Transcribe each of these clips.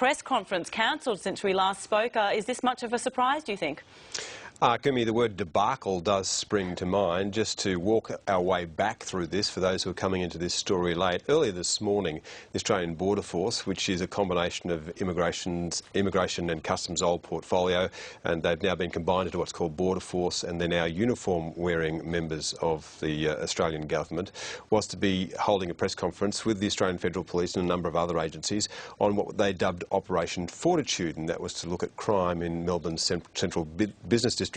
press conference cancelled since we last spoke. Is this much of a surprise, do you think? Kumi, the word debacle does spring to mind. Just to walk our way back through this, for those who are coming into this story late, earlier this morning, the Australian Border Force, which is a combination of immigration and customs old portfolio, and they've now been combined into what's called Border Force, and they're now uniform-wearing members of the Australian government, was to be holding a press conference with the Australian Federal Police and a number of other agencies on what they dubbed Operation Fortitude, and that was to look at crime in Melbourne's central business district.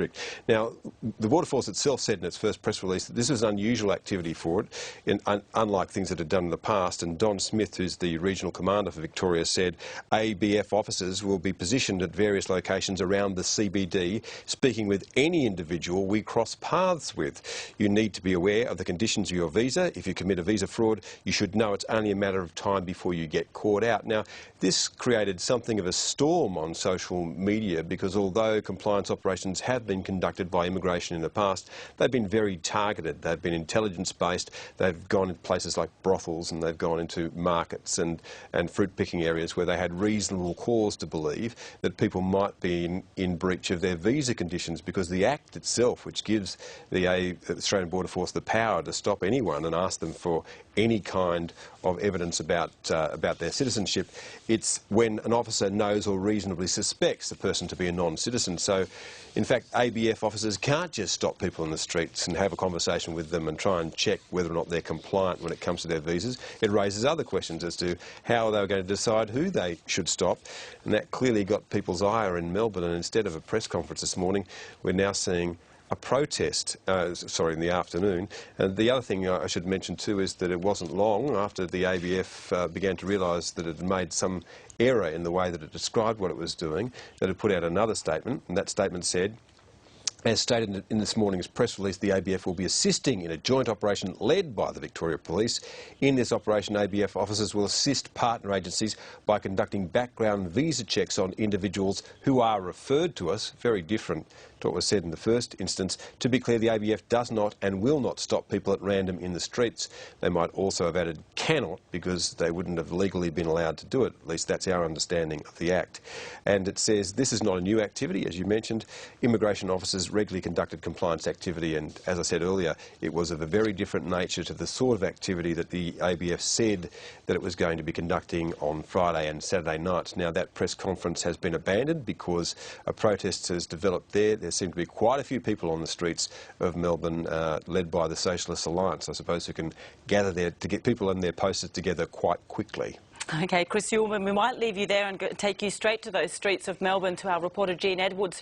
Now, the Border Force itself said in its first press release that this was unusual activity for it, unlike things that it had done in the past. And Don Smith, who's the regional commander for Victoria, said ABF officers will be positioned at various locations around the CBD, speaking with any individual we cross paths with. You need to be aware of the conditions of your visa. If you commit a visa fraud, you should know it's only a matter of time before you get caught out. Now, this created something of a storm on social media because although compliance operations have been conducted by immigration in the past, they've been very targeted. They've been intelligence-based. They've gone into places like brothels, and they've gone into markets and fruit-picking areas where they had reasonable cause to believe that people might be in breach of their visa conditions, because the Act itself, which gives the Australian Border Force the power to stop anyone and ask them for any kind of evidence about their citizenship, it's when an officer knows or reasonably suspects the person to be a non-citizen. So, in fact, ABF officers can't just stop people in the streets and have a conversation with them and try and check whether or not they're compliant when it comes to their visas. It raises other questions as to how they were going to decide who they should stop, and that clearly got people's ire in Melbourne. And instead of a press conference this morning, we're now seeing a protest, in the afternoon. And the other thing I should mention too is that it wasn't long after the ABF began to realise that it had made some error in the way that it described what it was doing, that it put out another statement, and that statement said, as stated in this morning's press release, the ABF will be assisting in a joint operation led by the Victoria Police. In this operation, ABF officers will assist partner agencies by conducting background visa checks on individuals who are referred to us, very different to what was said in the first instance. To be clear, the ABF does not and will not stop people at random in the streets. They might also have added cannot, because they wouldn't have legally been allowed to do it. At least that's our understanding of the Act. And it says this is not a new activity, as you mentioned. Immigration officers regularly conducted compliance activity, and as I said earlier, it was of a very different nature to the sort of activity that the ABF said that it was going to be conducting on Friday and Saturday nights. Now, that press conference has been abandoned because a protest has developed there. There seem to be quite a few people on the streets of Melbourne, led by the Socialist Alliance, I suppose, who can gather there to get people and their posters together quite quickly. OK, Chris Ullman, we might leave you there and take you straight to those streets of Melbourne to our reporter Jean Edwards.